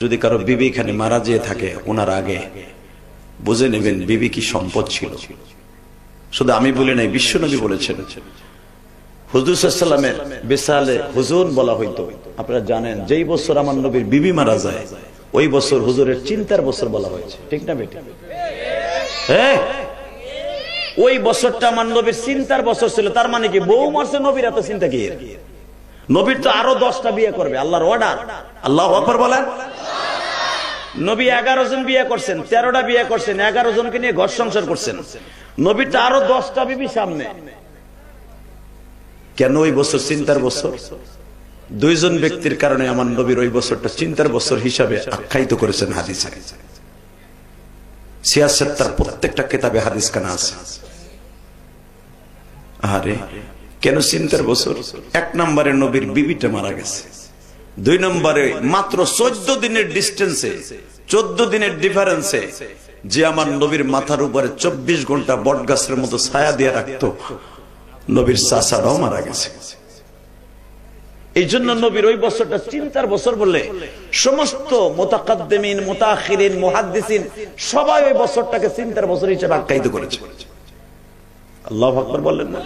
যদি কারো বিবি এখানে মারা যেয়ে থাকে ওনার আগে বুঝে নেবেন বিবি কি সম্পদ ছিল। শুধু আমি বলি নাই, বিশ্বনবী বলেছেন। হুজুর সাল্লাল্লাহু আলাইহি ওয়াসাল্লামের বিসালে হুজুন বলা হইতো। আপনারা জানেন যেই বছর আমার নবীর বিবি মারা যায় ওই বছর হুজুরের চিন্তার বছর বলা হয়েছে, ঠিক না বেটি? হ্যাঁ, ওই বছরটা আমার নবীর চিন্তার বছর ছিল। তার মানে কি বউ মারছে, নবীর এত চিন্তা কি? নবীর তো আরো 10টা বিয়ে করবে, আল্লাহর অর্ডার। আল্লাহু আকবার বলেন। নবী 11 জন বিয়ে করছেন, 13টা বিয়ে করছেন, 11 জনকে নিয়ে ঘর সংসার করছেন। নবীর তো আরো 10টা বিবি সামনে। কেন ওই বছর চিন্তার বছর? দুইজন ব্যক্তির কারণে আমার নবীর ওই বছরটা চিন্তার বছর হিসাবে আখ্যায়িত করেছেন হাদিসে। সিয়াসেত্তার প্রত্যেকটা কিতাবে হাদিস কানা আছে। আরে কেন চিন্তার বছর? 1 নম্বরে নবীর বিবিটা মারা গেছে, 2 নম্বরে মাত্র 14 দিনের ডিস্টেন্সে, 14 দিনের ডিফারেন্সে যে আমার নবীর মাথার উপরে 24 ঘন্টা বট গাছের মতো ছায়া দিয়ে রাখতো, নবীর চাচারাও মারা গেছে। এই জন্য নবীর ওই বছরটা চিন্তার বছর বলে সমস্ত মুতাকাদ্দিমিন, মুতাআখিরিন, মুহাদ্দিসিন সবাই ওই বছরটাকে চিন্তার বছর হিসেবে আখ্যায়িত করেছে। আল্লাহু আকবার বলেন না?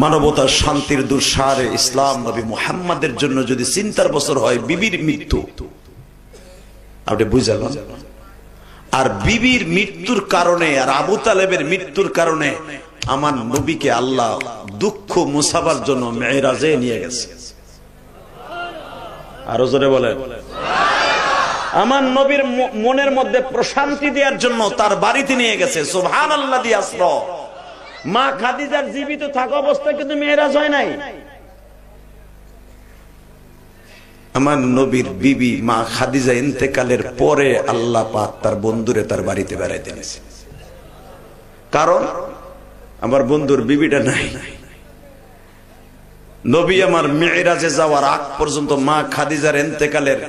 মানবতার শান্তির দুঃসারে ইসলাম নবী মুহাম্মাদের জন্য যদি চিন্তার বছর হয় বিবির মৃত্যু, আপনি বুঝালেন। আর বিবির মৃত্যুর কারণে আর আবু তালেবের মৃত্যুর কারণে আমার নবীকে আল্লাহ দুঃখ মুসাবার জন্য মেরাজে নিয়ে গেছে। আরো জোরে বলেন। আমার নবীর মনের মধ্যে প্রশান্তি দেওয়ার জন্য তার বাড়িতে নিয়ে গেছে। সুবহানাল্লাযী আসরা। মা খাদিজার জীবিত থাকা অবস্থায় কিন্তু মেরাজ হয় নাই। আমার নবীর বিবি মা খাদিজা ইন্তেকালের পরে আল্লাহ পাক তার বন্ধুরে তার বাড়িতে বেড়াইতে নিয়েছে। কারণ আমার বন্ধুর বিবিটা নাই। নবী আমার মেরাজে যাওয়ার আগ পর্যন্ত মা খাদিজার ইন্তেকালের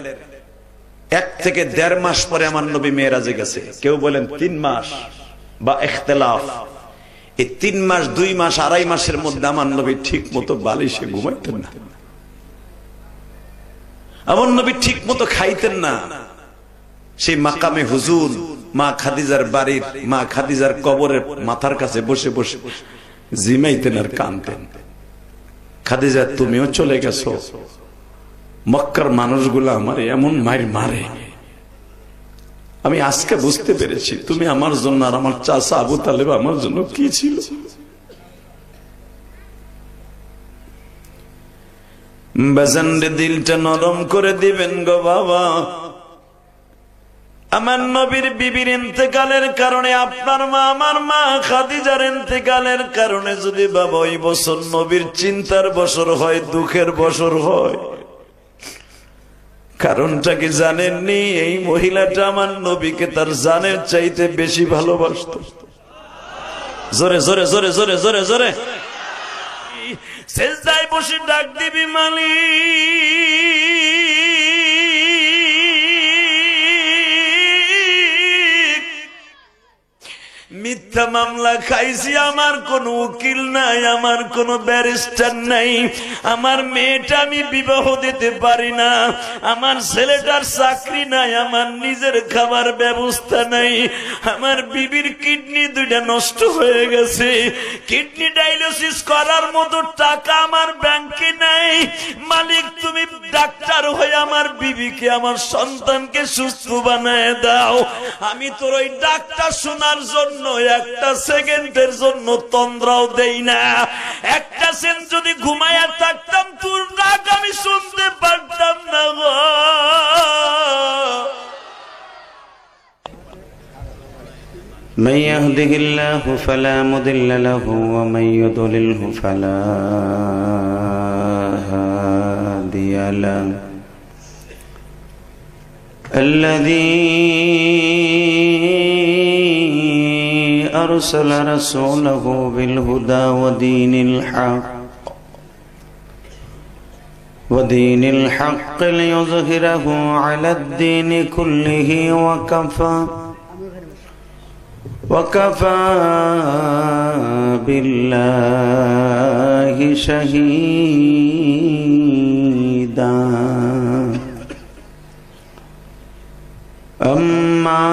1 থেকে 1.5 মাস পরে আমার নবী মেরাজে গেছে। কেউ বলেন 3 মাস বা ইখতিলাফ। এই 3 মাস, 2 মাস, 2.5 মাসের মধ্যে আমার নবী ঠিক মতো বালিশে ঘুমাইতেন না, আমার নবী ঠিক মতো খাইতেন না। সেই মাকামে হুজুর মা খাদিজার বাড়ির মা খাদিজার কবরের মাথার কাছে বসে বসে জিমাইতেন আর কাঁদতেন। খাদিজা তুমিও চলে গেছো, মক্কার মানুষগুলো আমার এমন মার মারে, আমি আজকে বুঝতে পেরেছি তুমি আমার জন্য আর আমার চাচা আবু তালেব আমার জন্য কি ছিল। বাজানরে দিলটা নরম করে দিবেন গো বাবা। আমার নবীর বিবির ইন্তেকালের কারণে আপনার মা আমার মা খাদিজার ইন্তেকালের কারণে যদি বাবা ওই বছর নবীর চিন্তার বছর হয়, দুঃখের বছর হয়, কারণটা কি জানেননি? এই মহিলাটা আমার নবীকে তার জানের চাইতে বেশি ভালোবাসত। জোরে জোরে জোরে জোরে জোরে জোরে সেজদায় বসে ডাক দিবি মালিক, মিথ্যা মামলা খাইছি, আমার কোনো উকিল নাই, আমার কোনো ব্যারিস্টার নাই, আমার মেয়েটা আমি বিবাহ দিতে পারি না, আমার ছেলেটার চাকরি নাই, আমার নিজের খাবার ব্যবস্থা নাই, আমার বিবির কিডনি 2টা নষ্ট হয়ে গেছে, কিডনি ডায়ালিসিস করার মতো টাকা আমার ব্যাংকে নাই। মালিক তুমি ডাক্তার হয়ে আমার বিবিকে, আমার সন্তানকে সুস্থ বানায় দাও। আমি তোর ওই ডাক্তার শোনার জন্য 1 সেকেন্ডের জন্য তন্দ্রাও দেই না। 1 সেকেন্ড যদি ঘুমায়া থাকতাম তোর ডাক আমি শুনতে পারতাম না গো। من يهده الله فلا مضل له ومن يضلله فلا هادي له. الذي أرسل رسوله بالهدى ودين الحق ليظهره على الدين كله وكفى بالله شهيدا. أما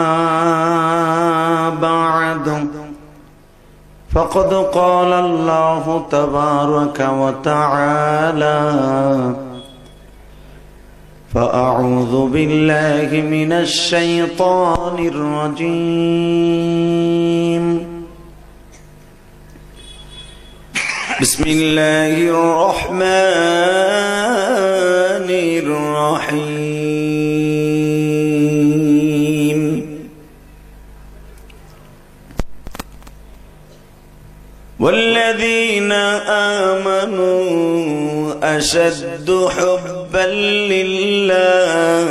بعد فقد قال الله تبارك وتعالى فأعوذ بالله من الشيطان الرجيم بسم الله الرحمن الرحيم والذين آمنوا أشد حبا لله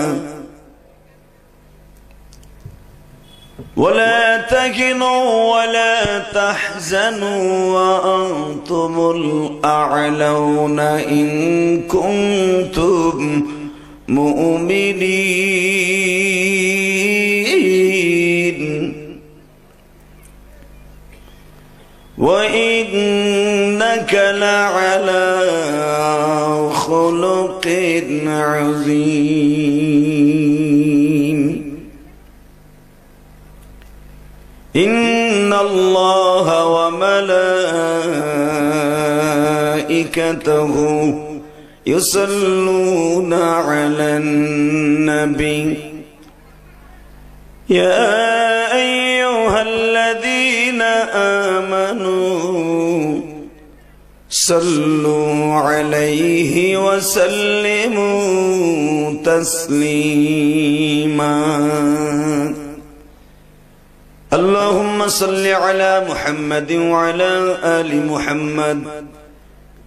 ولا تهنوا ولا تحزنوا وأنتم الأعلون إن كنتم مؤمنين وإنك لعلى خلق عظيم إن الله وملائكته يصلون على النبي يا أيها الذين آمنوا صلوا عليه وسلموا تسليما اللهم صل على محمد وعلى آل محمد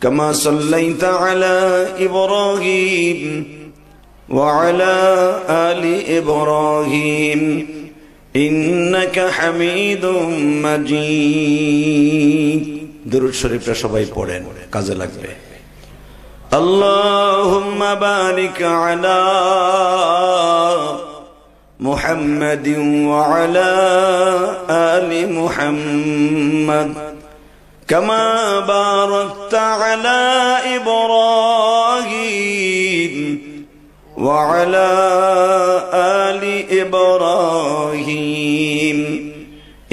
كما صليت على إبراهيم وعلى آل إبراهيم إنك حميد مجيد درود شريف সবাই পড়েন কাজে লাগবে اللهم بارك على محمد وعلى آل محمد كما باركت على إبراهيم وعلى آل إبراهيم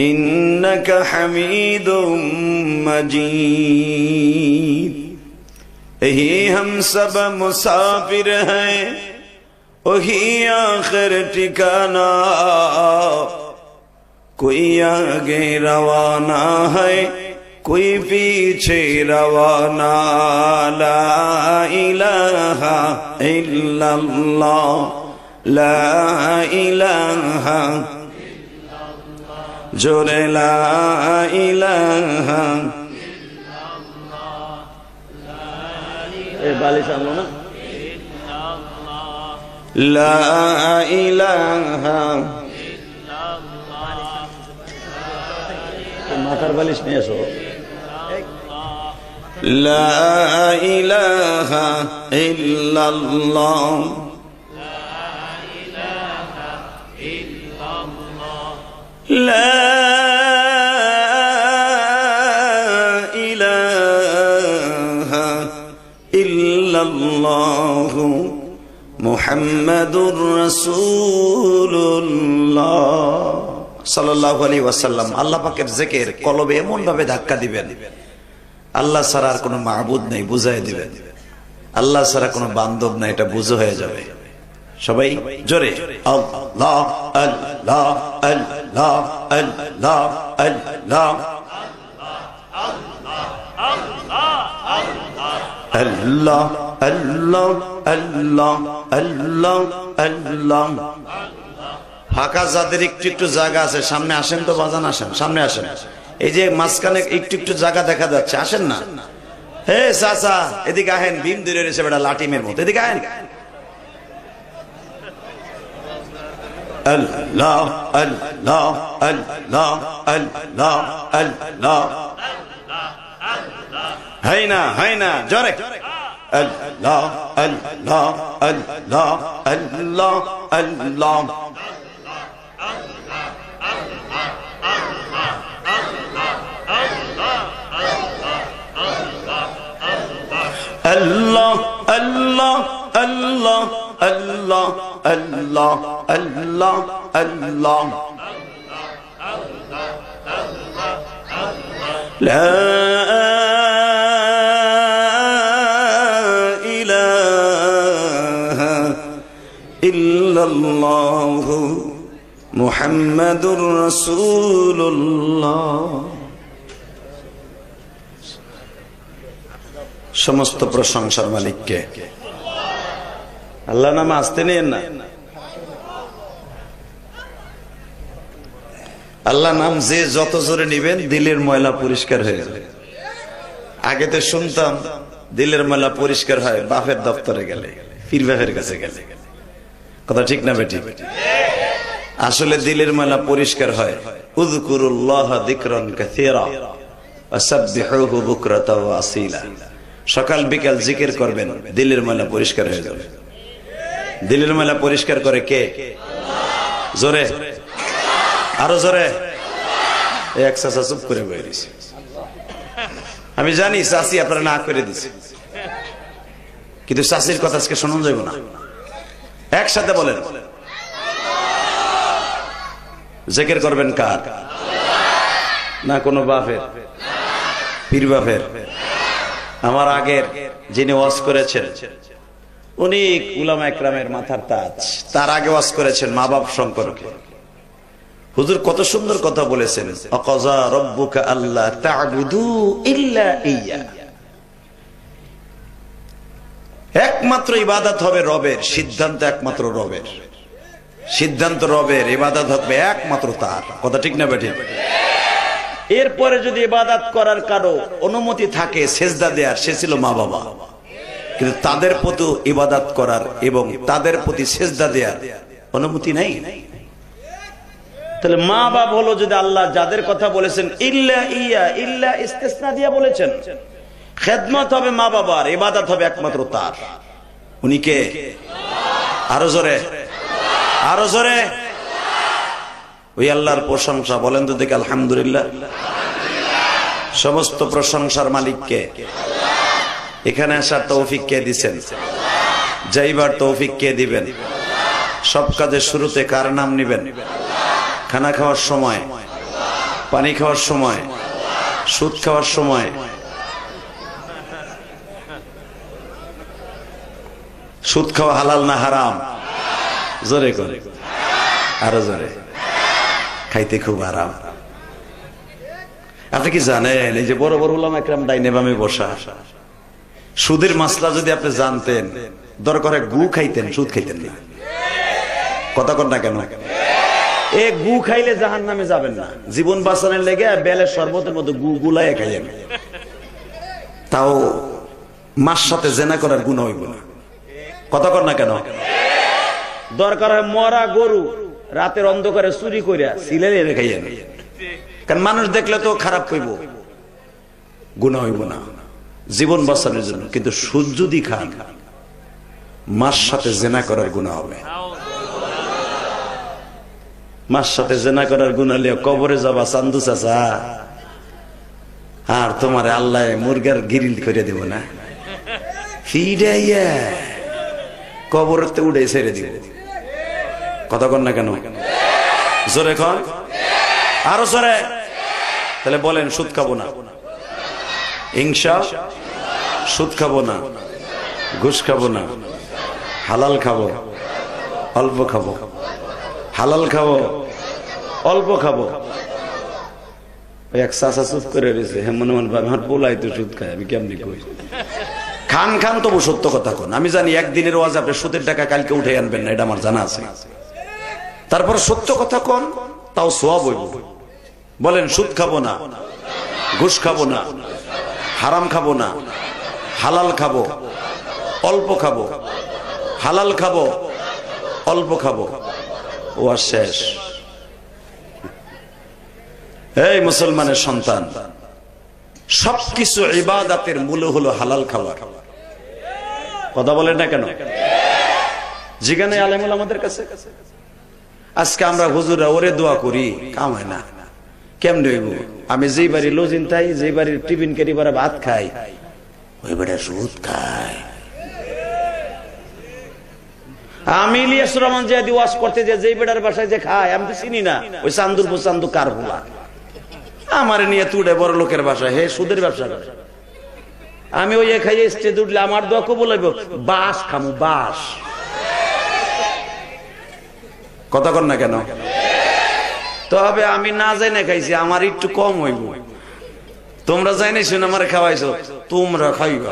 إنك حميد مجيد यही हम सब मुसाफिर हैं वही आखिर ठिकाना कोई आगे रवाना है कोई पीछे रवाना ला इलाहा इल्लल्लाह ला इलाहा जोरे ला इलाहा बालिश आलो ना ला इलाहा माथार बालिश नहीं ऐसो ला इलाहा इल्लल्लाह ला इलाहा इल्लल्लाह मुहम्मदुर रसूलुल्लाह সাল্লাল্লাহু আলাইহি ওয়াসাল্লাম। আল্লাহ পাকের জিকির কলবে এমন ভাবে ধাক্কা দিবেন, আল্লাহ ছাড়া আর কোনো মাবুদ নাই বুঝাই দিবেন, আল্লাহ ছাড়া কোনো বান্ধব নাই এটা বুঝো হয়ে যাবে। সবাই জোরে আল্লাহ আল্লাহ আল্লাহ আল্লাহ আল্লাহ আল্লাহ আল্লাহ আল্লাহ আল্লাহ আল্লাহ। ফাঁকা যাদের একটু একটু জায়গা আছে সামনে আসেন তো বাজান, আসেন সামনে আসেন। এই যে মাঝখানে একটু একটু জায়গা দেখা যাচ্ছে, আসেন না। হে চাচা এদিকে আহেন, ভীম দূরে রয়েছে বেটা লাটিমের মতো, এদিকে আহেন। আল্লাহ আল্লাহ আল্লাহ আল্লাহ আল্লাহ হাই না হাই না জোরে আল্লাহ আল্লাহ আল্লাহ আল্লাহ আল্লাহ Allah Allah Allah Allah Allah Allah আল্লাহ লা ইলাহা ইল্লাল্লাহ মুহাম্মাদুর রাসূলুল্লাহ। সমস্ত প্রশংসার মালিককে। আল্লাহ নামে আসতে নিয়েন না। আল্লাহ নাম যে যত জোরে নিবেন দিলের ময়লা পরিষ্কার হয়ে যাবে। আগে তো শুনতাম দিলের ময়লা পরিষ্কার হয় বাপের দপ্তরে গেলে, পীর বাপের কাছে গেলে। কথা ঠিক না বেটি? আসলে দিলের ময়লা পরিষ্কার হয় উযকুরুল্লাহ যিকরান কাসীরা ওয়াসাব্বিহুহু বুকরাতাও ওয়া আসীলা। সকাল বিকাল জিকির করবেন, দিলের ময়লা পরিষ্কার হয়ে যাবে। দিলের ময়লা পরিষ্কার করে কে? জোরে, আরো জোরে। এক চাচা চুপ করে বসে রয়েছে। আমি জানি চাচি আপনারা না করে দিছে, কিন্তু চাচির কথা আজকে শোনা যাবে না। একসাথে বলেন, জিকির করবেন কার? না কোনো বাপের, পীর বাপের। আমার আগের যিনি ওয়াজ করেছেন উনি উলামা একরামের মাথার তাজ, তার আগে ওয়াজ করেছেন মা বাপ সম্পর্কে। হুজুর কত সুন্দর কথা বলেছেন, আকাযা রাব্বুকা আল্লা তা'বুদু ইল্লা ইয়্যা। একমাত্র ইবাদত হবে রবের, সিদ্ধান্ত একমাত্র রবের, সিদ্ধান্ত রবের, ইবাদত হবে একমাত্র তার। কথা ঠিক না বেঠিক? এরপরে যদি ইবাদত করার কারো অনুমতি থাকে সেজদা দেওয়ার, সে ছিল মা বাবা। কিন্তু তাদের প্রতি ইবাদত করার এবং তাদের প্রতি সেজদা দেওয়ার অনুমতি নাই। তাহলে মা বাবা হলো যদি আল্লাহ যাদের কথা বলেছেন ইল্লা ইয়া, ইল্লা ইস্তিসনা দিয়ে বলেছেন। খেদমত হবে মা বাবার, ইবাদত হবে একমাত্র তার। উনি কে? আরো জোরে, আরো জোরে। ওই আল্লাহর প্রশংসা বলেন তো দেখি আলহামদুলিল্লাহ। সমস্ত প্রশংসার মালিক কে? এখানে আসার তৌফিক কে দিবেন? যাইবার তৌফিক কে দিবেন? সব কাজের শুরুতে কার নাম নিবেন? খানা খাওয়ার সময়, পানি খাওয়ার সময়, সুদ খাওয়ার সময়। সুদ খাওয়া হালাল না হারাম? জোরে করে, আরো জোরে। খাইতে খুব আরাম। আপনি কি জানেন এই যে বড় বড় উলামা একরাম ডাইনে বামে বসা, সুদের মাসলা যদি আপনি জানতেন দরকারে গু খাইতেন, সুদ খাইতেন না। কথা কর না কেন? এ গু খাইলে জাহান্নামে যাবেন না। জীবন বাঁচানোর লেগে বেলের শরবতের মতো গু গুলায় খাইয়েন, তাও মার সাথে জেনা করার গুনাহ হইব না। কথা কর না কেন? দরকার হয় মরা গরু রাতের অন্ধকারে চুরি করিয়া সিলে খাইয়েন, কারণ মানুষ দেখলে তো খারাপ কইব, গুনাহ হইব না জীবন বাঁচানোর জন্য। কিন্তু সুদ যদি খান মার সাথে জেনা করার গুনাহ হবে। মার সাথে জেনা করার গুনাহ লিয়ে কবরে যাবা চান্দু চাচা, আর তোমার আল্লাহ মুরগার গিরিল করে দেব না, ফিডাইয়া কবরতে উড়ে ছেড়ে দিব। কথা কন না কেন? জোরে কন, আরো জোরে। তাহলে বলেন সুদ খাবো না, হিংসা, সুদ খাবো না, ঘুষ খাবো না, হালাল খাবো, অল্প খাবো, হালাল খাবো, অল্প খাবো। এক চাচা চুপ করে রয়েছে, হ্যাঁ মনে মনে ভাবে আমার পোলাই তো সুদ খায়, আমি কেমনি কই? খান খান তবু সত্য কথা কোন। আমি জানি একদিনের ওয়াজ আপনি সুদের টাকা কালকে উঠে আনবেন না, এটা আমার জানা আছে। তারপর সত্য কথা কোন, তাও সওয়াব হইব। বলেন সুদ খাবো না, ঘুষ খাবো না, হারাম খাবো না, হালাল খাবো, অল্প খাবো, হালাল খাবো, অল্প খাবো। ও আর শেষ। এই মুসলমানের সন্তান, সবকিছু ইবাদতের মূল হলো হালাল খাবার। কথা বলেন না কেন? জিজ্ঞাসা আলেমুল আমাদের কাছে। আজকে আমরা হুজুররা ওরে দোয়া করি, কাম হয় না। কেমনে হইব? আমি যেই বাড়ি লজিন তাই, যেই বাড়ির টিফিন কেরি বারা ভাত খাই, ওই বাড়ি সুদ খায়। আমি ইলিয়াস রহমান জিয়াদি ওয়াজ করতে যে বেটার বাসায় যে খায় আমি তো চিনি না, ওই চান্দুর চান্দু কার ভোলা, আমার নিয়ে তুড়ে বড় লোকের বাসায়, হে সুদের ব্যবসা করে। আমি ওই খাইয়ে স্টেজ উঠলে আমার দোয়া কবুল হইব, বাস খামু বাস। কথা কর না কেন? তবে আমি না যাই না খাইছি, আমার একটু কম হইব। তোমরা যাই না শুনে আমার খাওয়াইছো, তোমরা খাইবা।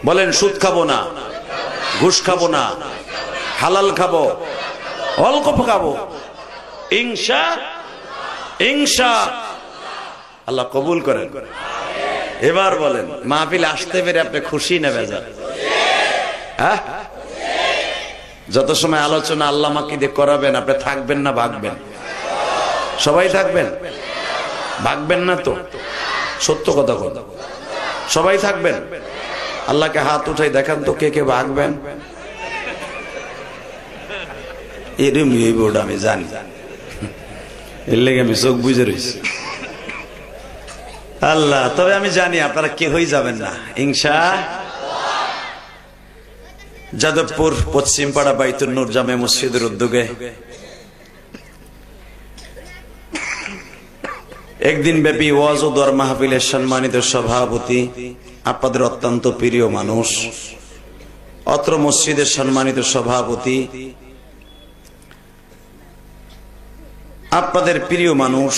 বলেন সুদ খাবো না, ঘুষ খাবো না, হালাল খাবো, অল্প খাবো, ইনশা ইনশা আল্লাহ কবুল করেন। এবার বলেন মাহফিলে আসতে পেরে আপনি খুশি না বেজার? হ্যাঁ, যত সময় আলোচনা আল্লাহ মাকে দিয়ে করাবেন, আপনি থাকবেন না ভাগবেন? সবাই থাকবেন, ভাগবেন না তো? সত্য কথা কথা, সবাই থাকবেন? আল্লাহকে হাত উঠাই দেখান তো কে কে ভাগবেন। এরম এই বোর্ড আমি জানি, এর লেগে আমি চোখ বুঝে রয়েছি। আল্লাহ, তবে আমি জানি আপনারা কেউই যাবেন না ইনশাআল্লাহ। যাদবপুর পশ্চিমপাড়া বাইতুল নূর জামে মসজিদের উদ্যোগে একদিন ব্যাপী ওয়াজ ও দোয়া মাহফিলের সম্মানিত সভাপতি, আপনাদের অত্যন্ত প্রিয় মানুষ, অত্র মসজিদের সম্মানিত সভাপতি, আপনাদের প্রিয় মানুষ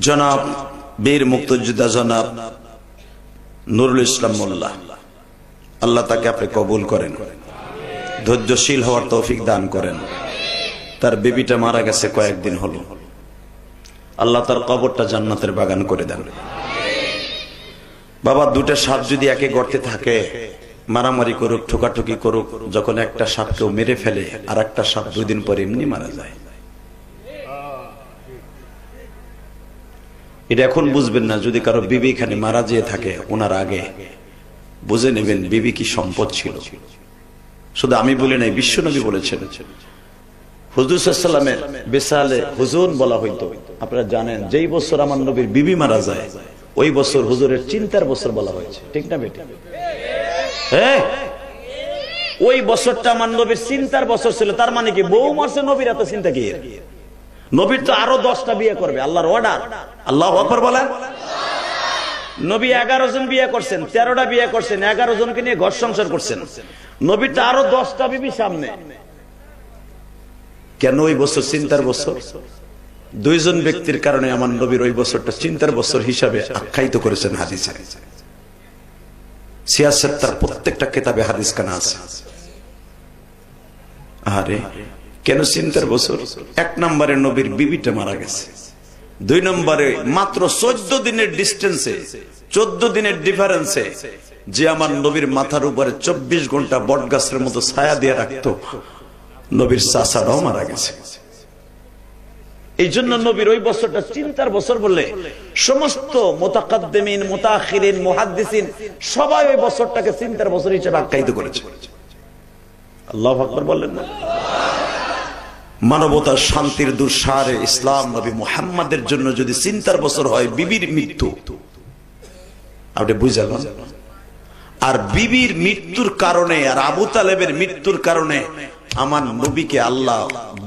জনাব বীর মুক্তিযোদ্ধা জনাব নুরুল ইসলাম মোল্লা, আল্লাহ তাকে আপনি কবুল করেন, ধৈর্যশীল হওয়ার তৌফিক দান করেন। তার বেবিটা মারা গেছে কয়েকদিন হলো, আল্লাহ তার কবরটা জান্নাতের বাগান করে দেন। বাবা, দুটা সাপ যদি একে গর্তে থাকে, মারামারি করুক, ঠোকাঠুকি করুক, যখন একটা সাপ কেউ মেরে ফেলে আর একটা সাপ 2 দিন পরে এমনি মারা যায়। এটা এখন বুঝবেন না, যদি কারো বিবি এখানে মারা যেয়ে থাকে ওনার আগে বুঝে নেবেন বিবি কি সম্পদ ছিল। শুধু আমি বলি নাই, বিশ্বনবী বলেছেন। হুজুর সাল্লাল্লাহু আলাইহি ওয়াসাল্লামের বিসালে হুজুর বলা হইতো। আপনারা জানেন যেই বছর আমার নবীর বিবি মারা যায় ওই বছর হুজুরের চিন্তার বছর বলা হয়েছে, ঠিক না বেটি? হ্যাঁ, ওই বছরটা আমার নবীর চিন্তার বছর ছিল। তার মানে কি বউ মারছে, নবীর এত চিন্তা কি? নবীর তো আরো 10টা বিয়ে করবে, আল্লাহর অর্ডার। আল্লাহু আকবার বলেন। নবী 11 জন বিয়ে করছেন, 13টা বিয়ে করছেন, 11 জনকে নিয়ে ঘর সংসার করছেন। নবীর তো আরো 10টা বিবি সামনে। কেন ওই বছর চিন্তার বছর? 2 জন ব্যক্তির কারণে আমার নবীর ওই বছরটা চিন্তার বছর হিসাবে আখ্যায়িত করেছেন হাদিসে। সিয়াসতের প্রত্যেকটা কিতাবে হাদিস কানা আছে। আরে কেন চিন্তার বছর? 1 নম্বরে নবীর বিবিটা মারা গেছে, 2 নম্বরে মাত্র 14 দিনের ডিস্টেন্সে, 14 দিনের ডিফারেন্সে যে আমার নবীর মাথার উপরে 24 ঘন্টা বট গাছের মতো ছায়া দিয়ে রাখতো, নবীর চাচারাও মারা গেছে। এই জন্য নবীর ওই বছরটা চিন্তার বছর বলে সমস্ত মুতাকাদ্দিমিন, মুতাআখিরিন, মুহাদ্দিসিন সবাই ওই বছরটাকে চিন্তার বছর হিসেবে আখ্যায়িত করেছে। আল্লাহু আকবার বললেন না? মানবতার শান্তির দুঃসারে ইসলাম নবী মুহাম্মাদের জন্য যদি চিন্তার বছর হয় বিবির মৃত্যু, আপনি বুঝালেন? আর বিবির মৃত্যুর কারণে আর আবু তালেবের মৃত্যুর কারণে আমার নবীকে আল্লাহ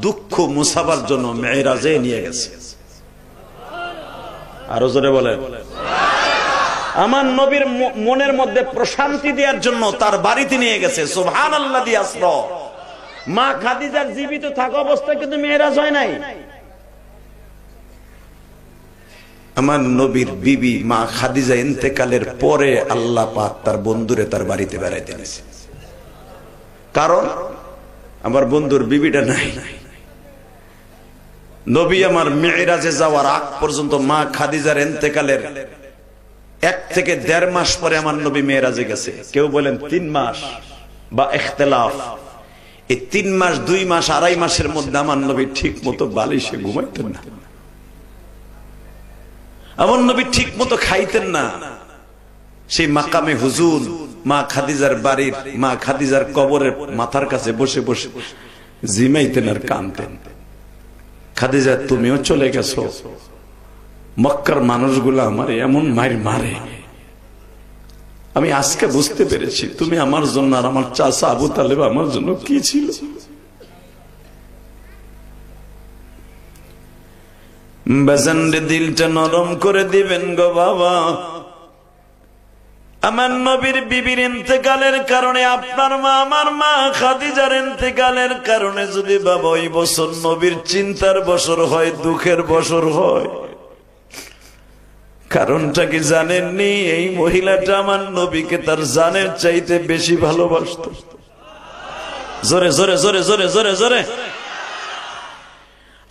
দুঃখ মুসাবার জন্য মেরাজে নিয়ে গেছে। আরো জোরে বলেন। আমার নবীর মনের মধ্যে প্রশান্তি দেওয়ার জন্য তার বাড়িতে নিয়ে গেছে। সুবহানাল্লাযী আসরা। মা খাদিজার জীবিত থাকা অবস্থায় কিন্তু মেরাজ হয় নাই। আমার নবীর বিবি মা খাদিজা ইন্তেকালের পরে আল্লাহ পাক তার বন্ধুরে তার বাড়িতে বেড়াইতে নিয়েছে। কারণ আমার বন্ধুর বিবিটা নাই। নবী আমার মেরাজে যাওয়ার আগ পর্যন্ত মা খাদিজার ইন্তেকালের 1 থেকে 1.5 মাস পরে আমার নবী মেরাজে গেছে। কেউ বলেন 3 মাস বা ইখতিলাফ। এই 3 মাস, 2 মাস, 2.5 মাসের মধ্যে আমার নবী ঠিক মতো বালিশে ঘুমাইতেন না, আমার নবী ঠিক মতো খাইতেন না। সেই মাকামে হুজুর মা খাদিজার বাড়ির মা খাদিজার কবরের মাথার কাছে বসে বসে জিমাইতেন আর কাঁদতেন। খাদিজা, তুমিও চলে গেছো, মক্কার মানুষগুলো আমার এমন মার মারে, আমি আজকে বুঝতে পেরেছি তুমি আমার জন্য আর আমার চাচা আবু তালেব আমার জন্য কি ছিল। বেজানরে দিলটা নরম করে দিবেন গো বাবা। আমার নবীর বিবির ইন্তেকালের কারণে আপনার মা আমার মা খাদিজার ইন্তেকালের কারণে যদি বাবা ওই বছর নবীর চিন্তার বছর হয়, দুঃখের বছর হয়, কারণটা কি জানেননি? এই মহিলাটা আমার নবীকে তার জানের চাইতে বেশি ভালোবাসত। জোরে জোরে জোরে জোরে জোরে জোরে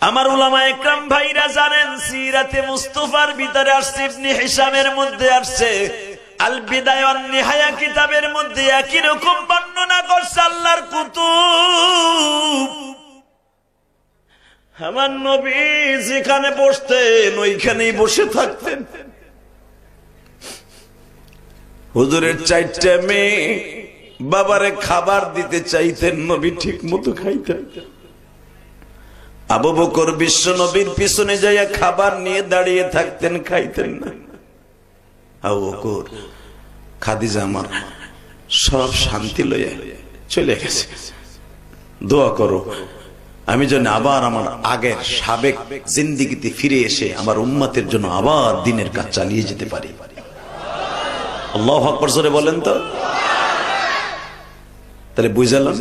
আমার উলামা একরাম ভাইরা জানেন, সিরাতে মুস্তাফার ভিতরে আসছে, ইবনে হিশামের মধ্যে আসছে, আল বিদায়া ওয়ান নিহায়া কিতাবের মধ্যে একই রকম বর্ণনা করছে আল্লাহর কুতুব। আমার নবী যেখানে বসতেন ওইখানেই বসে থাকতেন। হুজুরের 4টা মেয়ে বাবারে খাবার দিতে চাইতেন, নবী ঠিক মতো খাইতেন। আবু বকর বিশ্ব নবীর পিছনে যাইয়া খাবার নিয়ে দাঁড়িয়ে থাকতেন, খাইতেন না। আবু বকর খাদিজা আমার সব শান্তি লইয়া চলে গেছে, দোয়া করো আমি যেন আবার আমার আগের সাবেক জিন্দেগিতে ফিরে এসে আমার উম্মতের জন্য আবার দিনের কাজ চালিয়ে যেতে পারি। আল্লাহু আকবার জোরে বলেন তো। তাহলে বুঝালাম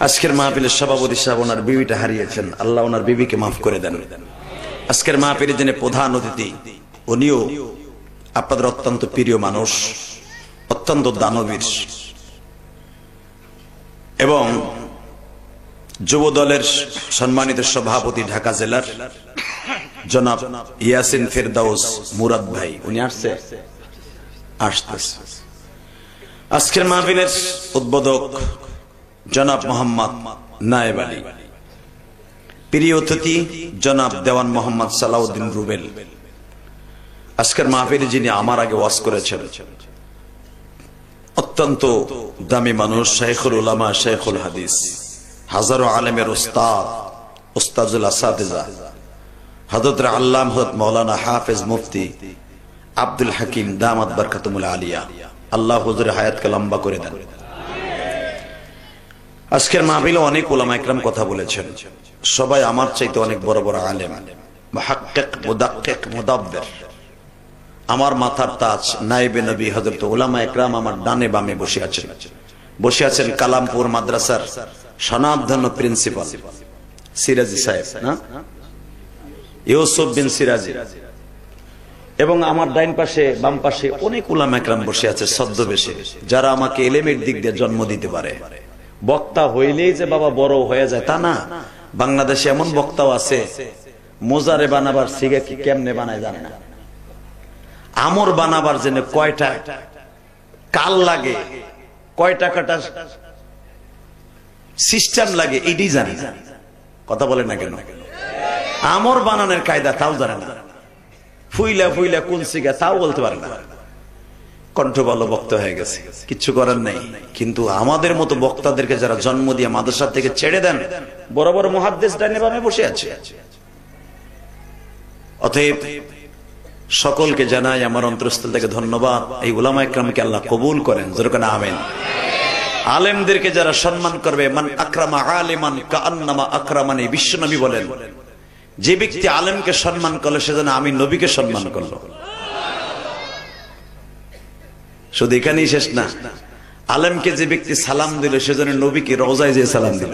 আজকের মাহফিলের সভাপতি সাহেব ওনার বিবিটা হারিয়েছেন, আল্লাহ ওনার বিবিকে মাফ করে দেন। আজকের মাহফিলের যিনি প্রধান অতিথি উনিও আপনাদের অত্যন্ত প্রিয় মানুষ, অত্যন্ত দানবীর, এবং যুব দলের সম্মানিত সভাপতি ঢাকা জেলার জনাব ইয়াসিন ফেরদাউস মুরাদ ভাই, উনি আসতেছে। আজকের মাহফিলের উদ্বোধক জনাব মোহাম্মদ নায়েব আলী, প্রিয় অতিথি জনাব দেওয়ান মোহাম্মদ সালাউদ্দিন রুবেল। আজকের মাহফিলে যিনি আমার আগে ওয়াজ করেছেন, অত্যন্ত দামি মানুষ, শাইখুল উলামা, শাইখুল হাদিস, হাজারো আলেমের উস্তাদ, উস্তাজুল আসাতিজা, হযরত আল্লামা হযরত মাওলানা হাফেজ মুফতি আব্দুল হাকিম দামাত বরকাতুল আলিয়া, আল্লাহ হুজুরের হায়াতকে লম্বা করে দেন। আজকের মাহফিলে অনেক উলামা ইকরাম কথা বলেছেন, সবাই আমার চাইতে অনেক বড় বড় আলেম, মুহাক্কিক, মুদাক্কিক, মুদাব্বির। আমার মাথার তাজ নায়েবে নবী হযরত উলামা ইকরাম আমার ডানে বামে বসে আছেন। বসে আছেন কালামপুর মাদ্রাসার স্বনামধন্য প্রিন্সিপাল সিরাজি সাহেব, না ইউসুফ বিন সিরাজি, এবং আমার ডাইন পাশে বাম পাশে অনেক উলামা ইকরাম বসে আছে ছদ্মবেশে, যারা আমাকে ইলমের দিক দিয়ে জন্ম দিতে পারে। বক্তা হইলেই যে বাবা বড় হয়ে যায় তা না। বাংলাদেশে এমন বক্তাও আছে মোজারে বানাবার সিগা কি কেমনে বানায় জানে না, আমর বানাবার জন্য কয়টা কাল লাগে, কয়টা কাটা সিস্টেম লাগে এটাই জানে না। কথা বলে না কেন? আমর বানানোর কায়দা তাও জানে না, ফুইলা ফুইলা কোন সিগা তাও বলতে পারে না। কণ্ঠ ভালো বক্তা হয়ে গেছে, কিচ্ছু করার নাই। কিন্তু আমাদের মতো বক্তাদেরকে যারা জন্ম দিয়ে মাদ্রাসা থেকে ছেড়ে দেন, বড় বড় মুহাদ্দিস ডানে বামে বসে আছে। অতএব সকলকে জানাই আমার অন্তরস্থল থেকে ধন্যবাদ। এই উলামা ইকরামকে আল্লাহ কবুল করেন, যেরকম আমিন। আলেমদেরকে যারা সম্মান করবে, মান আকরামা আলিমান কাআন্নামা আকরামানি, বিশ্বনবী বলেন যে ব্যক্তি আলেমকে সম্মান করলো সেজন্য আমি নবীকে সম্মান করলো। শুধু এখানেই শেষ না, আলেমকে যে ব্যক্তি সালাম দিল সেজন্য নবীকে রওজায় যে সালাম দিল।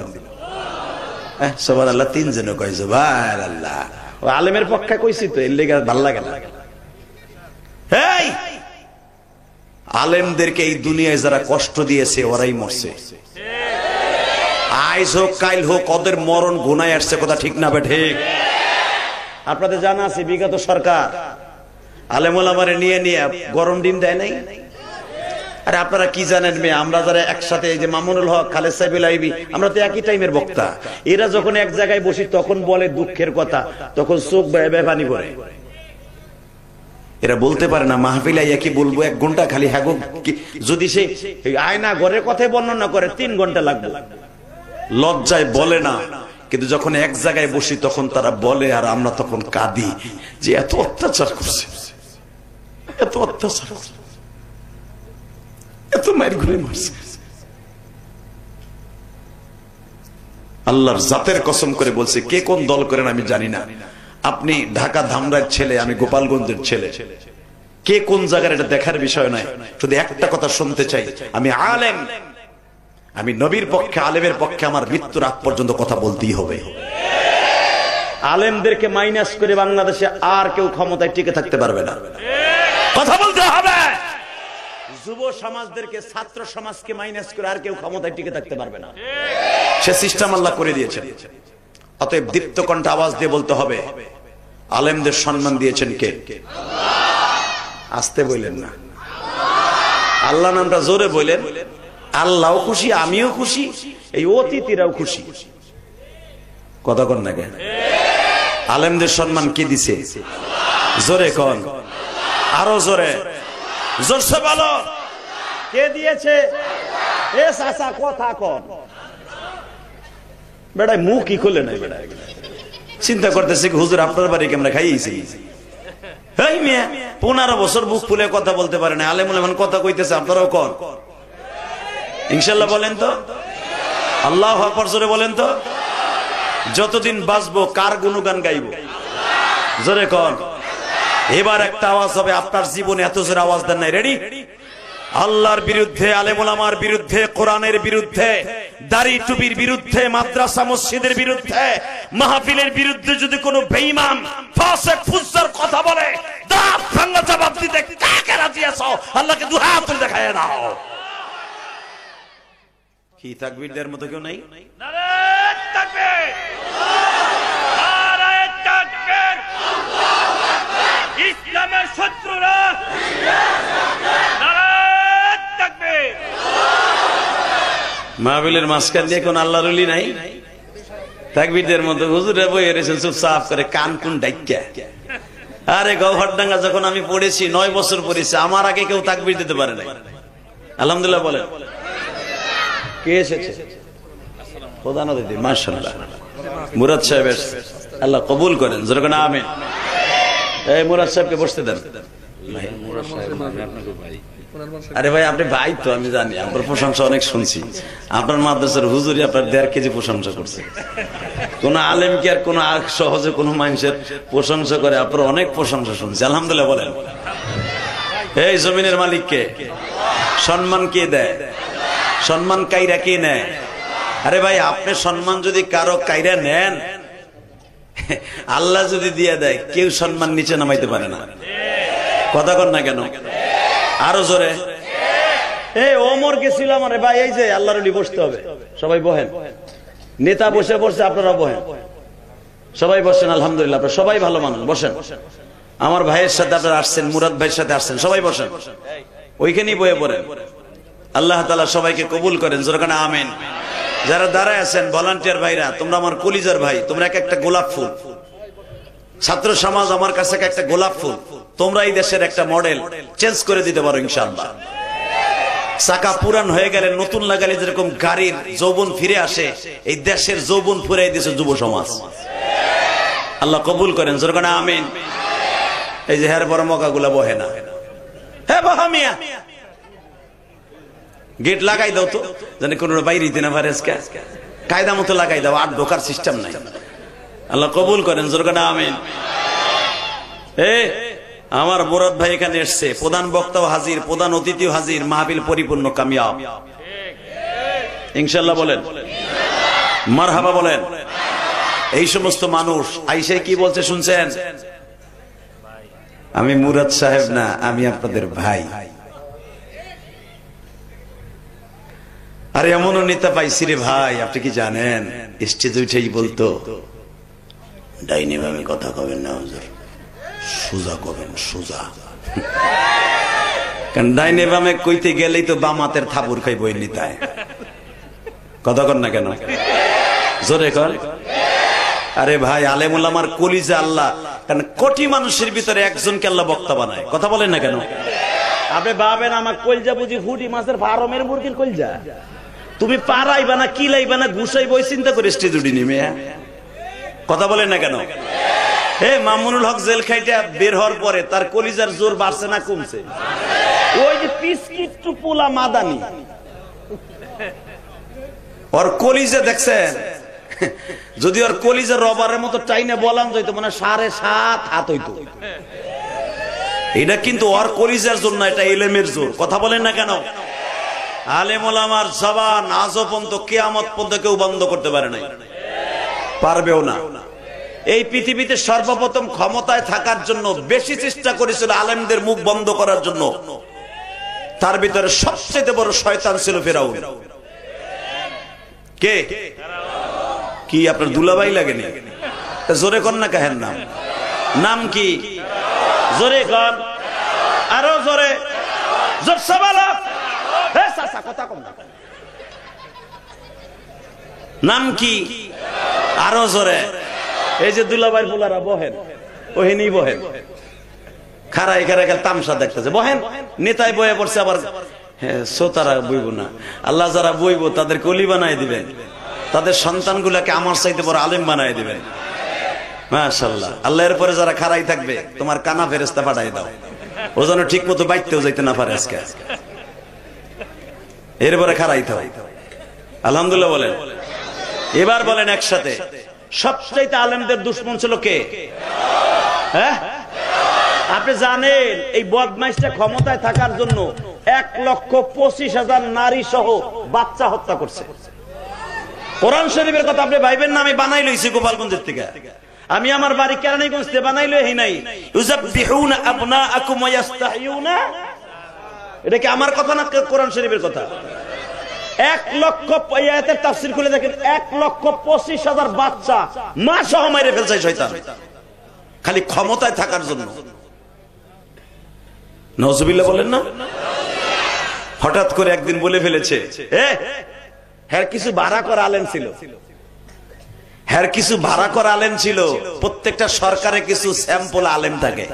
সুবহানাল্লাহ, তিনজন কয় সুবহানাল্লাহ। ও আলেমের পক্ষে কইছি তো, এর লেগে ভালো লাগে না। এই আলেমদেরকে এই দুনিয়ায় যারা কষ্ট দিয়েছে ওরাই মরছে। আইজ হোক কাইল হোক ওদের মরণ গুনায় আসছে, কথা ঠিক না বে ঠিক? আপনাদের জানা আছে বিগত সরকার আলেম ওলামারে নিয়ে নিয়ে গরম দিন দেয় নাই। আরে আপনারা কি জানেন মেয়ে, আমরা যারা একসাথে, এই যে মামুনুল হক, খালেদ সাহেব লাইবি, আমরা তো একই টাইমের বক্তা। এরা যখন এক জায়গায় বসি তখন বলে দুঃখের কথা, তখন চোখ বেয়ে পানি পড়ে। এরা বলতে পারে না মাহফিলে কি বলবো, 1 ঘন্টা খালি হ্যাঁ যদি সে আয়না ঘরের কথাই বর্ণনা করে 3 ঘন্টা লাগবে, লজ্জায় বলে না। কিন্তু যখন এক জায়গায় বসি তখন তারা বলে, আর আমরা তখন কাঁদি যে এত অত্যাচার করছে। এত অত্যাচার, এত মায়ের ঘুরে মারছে। আল্লাহর জাতের কসম করে বলছে, কে কোন দল করেন আমি জানি না, আপনি ঢাকা ধামরার ছেলে, আমি গোপালগঞ্জের ছেলে, কে কোন জায়গার এটা দেখার বিষয় নয়। শুধু একটা কথা শুনতে চাই, আমি আলেম, আমি নবীর পক্ষে, আলেমের পক্ষে আমার মৃত্যুর আগ পর্যন্ত কথা বলতেই হবে। আলেমদেরকে মাইনাস করে বাংলাদেশে আর কেউ ক্ষমতায় টিকে থাকতে পারবে না, কথা বলতে হবে। যুব সমাজদেরকে, ছাত্র সমাজকে মাইনাস করে আর কেউ ক্ষমতায় টিকে থাকতে পারবে না, সে সিস্টেম আল্লাহ করে দিয়েছেন। অতএব দীপ্ত কণ্ঠে আওয়াজ দিয়ে বলতে হবে, আলেমদের সম্মান দিয়েছেন কে? আসতে বললেন না, আল্লাহ নামটা জোরে বলেন। আল্লাহও খুশি, আমিও খুশি, এই অতিথিরাও খুশি, কথা কন না কেন? আলেমদের সম্মান কি দিছে? জোরে কন, আরো জোরে, জোরসে বলো, কে দিয়েছে? এ চাচা কথা কন, বেড়াই মুখ কি খুলে নাই, বেড়াই চিন্তা করতেছে হুজুর আপনার বাড়ি কেমন খাইয়েছি। 15 বছর বুক ফুলে কথা বলতে পারে না, আলেমুল এমন কথা কইতেছে, আপনারাও কন ইনশাল্লাহ বলেন তো, আল্লাহু আকবার জোরে বলেন তো। যতদিন বাঁচবো কার গুণগান গাইব? জোরে কন। এবার একটা আওয়াজ হবে, আপনার জীবনে এত জোরে আওয়াজ দেন নাই, রেডি? আল্লাহর বিরুদ্ধে, আলেম ওলামার বিরুদ্ধে, কোরআনের বিরুদ্ধে, দাড়ি টুপির বিরুদ্ধে, মাদ্রাসা মসজিদের বিরুদ্ধে, মাহফিলের বিরুদ্ধে যদি কোনো বেঈমান ফাসিক ফুজ্জার কথা বলে, দাঁত ভাঙা জবাব দিতে কাকে রাজি আছো? আল্লাহকে দুই হাত তুলে দেখায় দাও। কি তাকবীরদের মতো কেউ নাই? নারে তাকবীর, নারে তাকবীর। ইসলামের শত্রুরা নারে তাকবীর। মাহফিলের মাঝখান দিয়ে কোন আল্লাহর ওলি নাই? তাকবীরদের মতো হুজুরে বইয়ে রয়েছেন চুপচাপ করে, কান কোন ডাইক্কা। আরে গৌহরডাঙ্গা যখন আমি পড়েছি, 9 বছর পড়েছি, আমার আগে কেউ তাকবীর দিতে পারে নাই। আলহামদুলিল্লাহ বলেন। কে এসেছে? প্রধান অতিথি, মাশাআল্লাহ মুরাদ সাহেব এসেছে, আল্লাহ কবুল করেন, যেরকম আমিন। এই মুরাদ সাহেবকে বসতে দেন। আরে ভাই আপনি ভাই তো, আমি জানি আপনার প্রশংসা অনেক শুনছি, আপনার মাদ্রাসার হুজুরি আপনার 1.5 কেজি প্রশংসা করছে। কোন আলেম কি আর কোন সহজে কোন মানুষের প্রশংসা করে? আপনার অনেক প্রশংসা শুনছি, আলহামদুলিল্লাহ বলেন। এই জমিনের মালিককে সম্মান কে দেয়? সম্মান কাইরা কে নেয়? আরে ভাই আপনি সম্মান যদি কারো কাইরা নেন, আল্লাহ যদি দিয়ে দেয়, কেউ সম্মান নিচে নামাইতে পারে না, কথা কর না কেন? আরো জোরে। এই ওমর গেছিল আমারে ভাই, এই যে আল্লাহর ওলি বসতে হবে, সবাই বহেন। নেতা বসে পড়ছে, আপনারা বহেন, সবাই বসেন। আলহামদুলিল্লাহ আপনারা সবাই ভালো মানুষ, বসেন। আমার ভাইয়ের সাথে আপনারা আসছেন, মুরাদ ভাইয়ের সাথে আসছেন, সবাই বসেন, ওইখানেই বয়ে পড়েন। আল্লাহ তাআলা সবাইকে কবুল করেন, যেরকম আমিন। যারা দাঁড়ায় আছেন ভলান্টিয়ার ভাইরা, তোমরা আমার কলিজার ভাই, তোমরা একটা গোলাপ ফুল। ছাত্র সমাজ আমার কাছে একটা গোলাপ ফুল, তোমরা এই দেশের একটা মডেল চেঞ্জ করে দিতে পারো ইনশাআল্লাহ। চাকা পুরান হয়ে গেলে নতুন লাগালে যেরকম গাড়ির যৌবন ফিরে আসে, এই দেশের যৌবন ফুরাই দিয়েছে যুব সমাজ। আল্লাহ কবুল করেন, যেরকম আমিন। এই যে হের বড় মকাগুলা বহে না, হ্যাঁ বহামিয়া গেট লাগাই দাও তো, জানি কোন বাইরে দিতে না পারে, কায়দা মতো লাগাই দাও, আর ঢোকার সিস্টেম নাই। আল্লাহ কবুল করেন, যেরকম আমিন। আমার মুরাদ ভাই এখানে এসছে, প্রধান বক্তাও হাজির, প্রধান অতিথিও হাজির, মাহফিল পরিপূর্ণ কামিয়াব ইনশাআল্লাহ বলেন, মারহাবা বলেন। এই সমস্ত মানুষ আইসে কি বলছে শুনছেন? আমি মুরাদ সাহেব না, আমি আপনাদের ভাই। আরে এমনও নেতা পাইছি রে ভাই, আপনি কি জানেন? স্টেজে উঠেই বলতো, ডাইনি ভাবে কথা কবেন না হুজুর, সোজা কবেন, সোজা। কারণ ডাইনে বামে কইতে গেলেই তো বাম হাতের থাপুর খাই বই নিতায়, কথা কর না কেন? জোরে কর। আরে ভাই আলেম ওলামার কলিজা আল্লাহ, কারণ কোটি মানুষের ভিতরে একজনকে আল্লাহ বক্তা বানায়, কথা বলেন না কেন? আপনি ভাবেন আমার কলজা বুঝি ফুটি মাছের ফার্মের মুরগির কলজা, তুমি পারাইবা না, কিলাইবা না, ঘুষাইবা, ওই চিন্তা করে স্টেজ উঠি নিমে, কথা বলেন না কেন? মামুনুল হক জেল খাইতে বের হওয়ার পরে তার কলিজার জোর বাড়ছে না কমছে? ওই যে পিসকিট্টু পোলা মাদানি, ওর কলিজা দেখছেন, যদি ওর কলিজা রবারের মতো টাইনে বলান যাইতো মানে 7.5 হাত হইতো। এটা কিন্তু ওর কলিজার জোর না, এটা ইলমের জোর। কথা বলেন না কেন? আলেম ওলামার জবান আজও পর্যন্ত কিয়ামত পর্যন্ত কেউ বন্ধ করতে পারে নাই, পারবেও না। এই পৃথিবীতে সর্বপ্রথম ক্ষমতায় থাকার জন্য বেশি চেষ্টা করেছিল আলেমদের মুখ বন্ধ করার জন্য। তার ভিতরে সবচেয়ে বড় শয়তান ছিল ফেরাউন। কে? কি আপনার দুলাভাই লাগেনি? জোরে কর না, কাহের নাম, নাম কি? জোরে কর, আরো জোরে, জোরসে বলো। কথা কম না, নাম কি? আরো জোরে। এই যে দুলাভাই পোলারা বহেন, ওহেনি বহেন, খারাই খারাই তামসা দেখতেছে, বহেন। নেতায় বয়ে পড়ছে, আবার শ্রোতারা বইব না। আল্লাহ যারা বইব তাদেরকে অলি বানাই দিবেন, তাদের সন্তানগুলাকে আমার চাইতে বড় আলেম বানাই দিবেন। মাশাআল্লাহ। আল্লাহ এর পরে যারা খারাই থাকবে তোমার কানা ফেরেশতা পাঠাই দাও, ও যেন ঠিক মতো বাইতেও যাইতে না পারে আজকে। এরপরে খারাই থাও। আলহামদুলিল্লাহ বলেন। এবার বলেন একসাথে, সবচাইতে আলেমদের দুশমন ছিল কে? হ্যাঁ, আপনি জানেন এই বদমাইশটা ক্ষমতায় থাকার জন্য 1,25,000 নারী সহ বাচ্চা হত্যা করছে। কোরআন শরীফের কথা আপনি ভাইবেন না আমি বানাই লইছি গোপালগঞ্জের থেকে। আমি আমার বাড়ি কেরানীগঞ্জ থেকে বানাইলো এই নাই। ইউযাববিহুনা আবনাআকুম ওয়া ইস্তাহিয়ুনা, এটা কি আমার কথা না কোরআন শরীফের কথা? 1 লক্ষ, আয়াতের তাফসীর খুলে দেখেন, 1,25,000 বাচ্চা মা সহ মেরে ফেলছে শয়তান, খালি ক্ষমতায় থাকার জন্য। নাউজুবিল্লাহ বলেন না? হঠাৎ করে একদিন বলে ফেলেছে, হ্যাঁ কিছু ভাড়া করা আলেম ছিল, হ্যাঁ কিছু ভাড়া করা আলেম ছিল। প্রত্যেকটা সরকারে কিছু স্যাম্পল আলেম থাকে।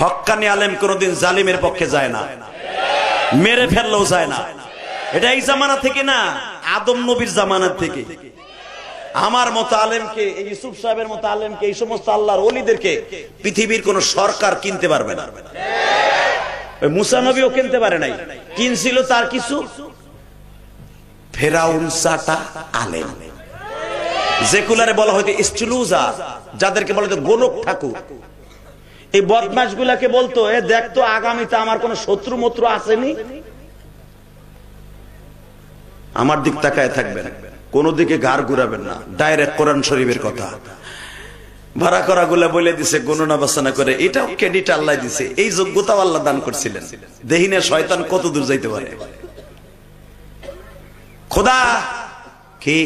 হক্কানি আলেম কোনদিন জালিমের পক্ষে যায় না, মেরে ফেললেও যায় না। এটা এই জামানা থেকে না, আদম নবীর জামানা থেকে। আমার মতো আলেমকে, এই ইউসুফ সাহেবের মতো আলেমকে, এই সমস্ত আল্লাহর ওলিদেরকে পৃথিবীর কোন সরকার কিনতে পারবে না। মুসা নবীও কিনতে পারে নাই, কিনছিল তার কিছু ফেরাউন চাটা আলেম, যেগুলারে বলা হয়তো ইস্টুলুজা, যাদেরকে বলা হয়তো গোলক ঠাকুর। এই বদমাশ গুলাকে বলতো, দেখতো আগামীতে আমার কোন শত্রু মত্র আসেনি, আমার দিক তাকায় থাকবেন, কোন দিকে ঘাড় ঘুরাবেন না, ডাইরেক্ট কোরআন শরীফের কথা। ভাড়া করা গুলা বলে দিছে গণনা বাসনা করে, এটাও ক্রেডিট আল্লাহ দিছে, এই যোগ্যতাও আল্লাহ দান করছিলেন। দেখি না শয়তান কত দূর যাইতে পারে। খোদা কি